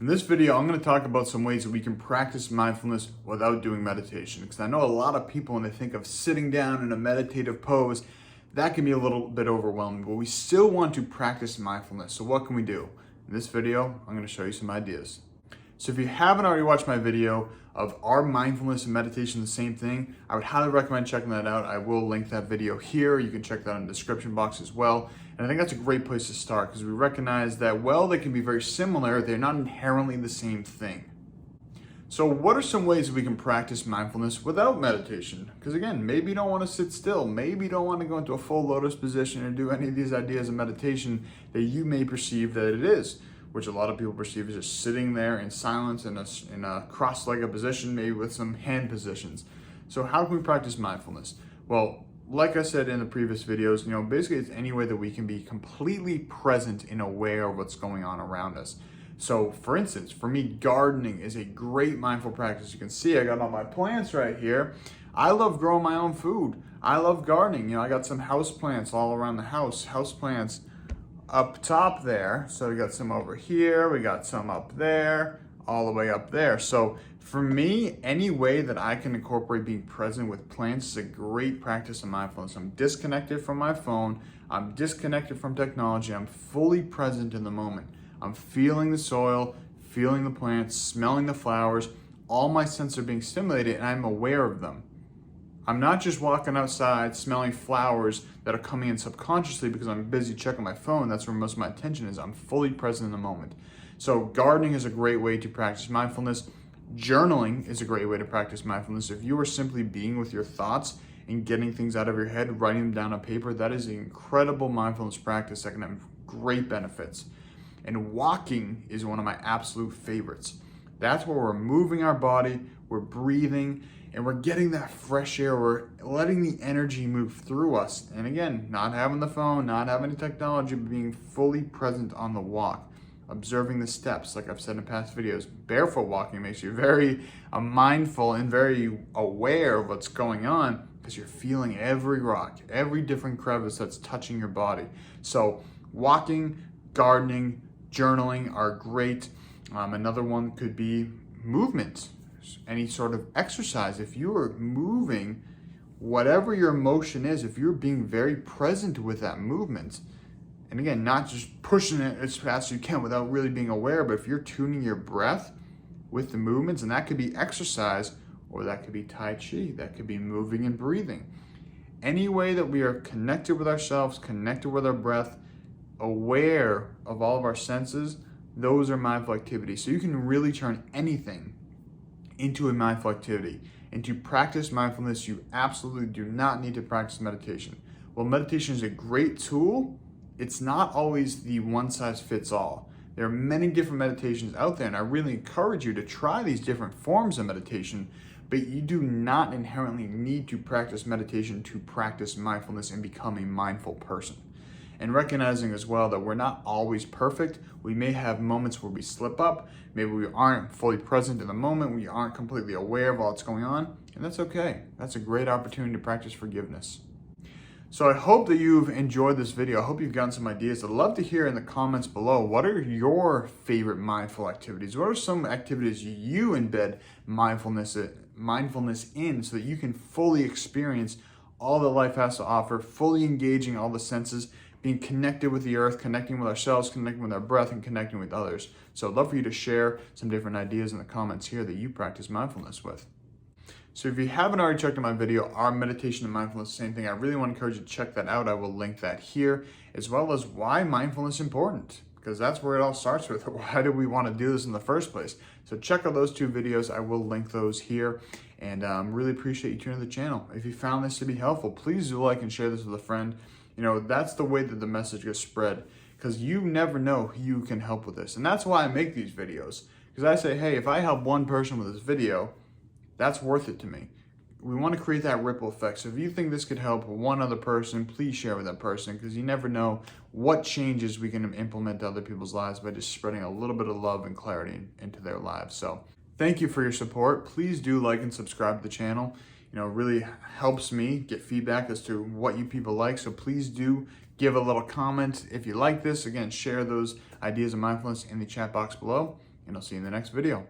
In this video, I'm going to talk about some ways that we can practice mindfulness without doing meditation. Because I know a lot of people, when they think of sitting down in a meditative pose, that can be a little bit overwhelming, but we still want to practice mindfulness. So what can we do? In this video, I'm going to show you some ideas. So if you haven't already watched my video of are mindfulness and meditation the same thing, I would highly recommend checking that out. I will link that video here. You can check that in the description box as well. And I think that's a great place to start because we recognize that while they can be very similar, they're not inherently the same thing. So what are some ways we can practice mindfulness without meditation? Because again, maybe you don't want to sit still. Maybe you don't want to go into a full lotus position or do any of these ideas of meditation that you may perceive that it is, which a lot of people perceive as just sitting there in silence in a cross-legged position, maybe with some hand positions. So how can we practice mindfulness? Well, like I said in the previous videos, basically it's any way that we can be completely present and aware of what's going on around us. So for instance, for me, gardening is a great mindful practice. You can see I got all my plants right here. I love growing my own food. I love gardening. I got some house plants all around the house. House plants up top there. So we got some over here. We got some up there, all the way up there. So for me, any way that I can incorporate being present with plants is a great practice of mindfulness. I'm disconnected from my phone. I'm disconnected from technology. I'm fully present in the moment. I'm feeling the soil, feeling the plants, smelling the flowers. All my senses are being stimulated and I'm aware of them. I'm not just walking outside smelling flowers that are coming in subconsciously because I'm busy checking my phone. That's where most of my attention is. I'm fully present in the moment. So gardening is a great way to practice mindfulness. Journaling is a great way to practice mindfulness. If you are simply being with your thoughts and getting things out of your head, writing them down on paper, that is an incredible mindfulness practice that can have great benefits. And walking is one of my absolute favorites. That's where we're moving our body, we're breathing, and we're getting that fresh air. We're letting the energy move through us. And again, not having the phone, not having the technology, but being fully present on the walk. Observing the steps, like I've said in past videos. Barefoot walking makes you very mindful and very aware of what's going on because you're feeling every rock, every different crevice that's touching your body. So walking, gardening, journaling are great. Another one could be movement. Any sort of exercise. If you are moving, whatever your emotion is, if you're being very present with that movement, and again, not just pushing it as fast as you can without really being aware, but if you're tuning your breath with the movements, and that could be exercise, or that could be Tai Chi, that could be moving and breathing. Any way that we are connected with ourselves, connected with our breath, aware of all of our senses, those are mindful activities. So you can really turn anything into a mindful activity. And to practice mindfulness, you absolutely do not need to practice meditation. While meditation is a great tool, it's not always the one size fits all. There are many different meditations out there, and I really encourage you to try these different forms of meditation, but you do not inherently need to practice meditation to practice mindfulness and become a mindful person. And recognizing as well that we're not always perfect. We may have moments where we slip up. Maybe we aren't fully present in the moment. We aren't completely aware of all that's going on. And that's okay. That's a great opportunity to practice forgiveness. So I hope that you've enjoyed this video. I hope you've gotten some ideas. I'd love to hear in the comments below, what are your favorite mindful activities? What are some activities you embed mindfulness in so that you can fully experience all that life has to offer, fully engaging all the senses, being connected with the earth, connecting with ourselves, connecting with our breath, and connecting with others. So I'd love for you to share some different ideas in the comments here that you practice mindfulness with. So if you haven't already checked out my video, Are Meditation and Mindfulness the Same Thing? I really want to encourage you to check that out. I will link that here, as well as why mindfulness is important, because that's where it all starts with. Why do we want to do this in the first place? So check out those two videos. I will link those here, and really appreciate you tuning to the channel. If you found this to be helpful, please do like and share this with a friend. That's the way that the message gets spread, because you never know who you can help with this. And that's why I make these videos, because I say, hey, if I help one person with this video, that's worth it to me. We want to create that ripple effect. So if you think this could help one other person, please share with that person, because you never know what changes we can implement to other people's lives by just spreading a little bit of love and clarity into their lives. So thank you for your support. Please do like and subscribe to the channel. It really helps me get feedback as to what you people like. So please do give a little comment if you like this. Again, share those ideas of mindfulness in the chat box below. and I'll see you in the next video.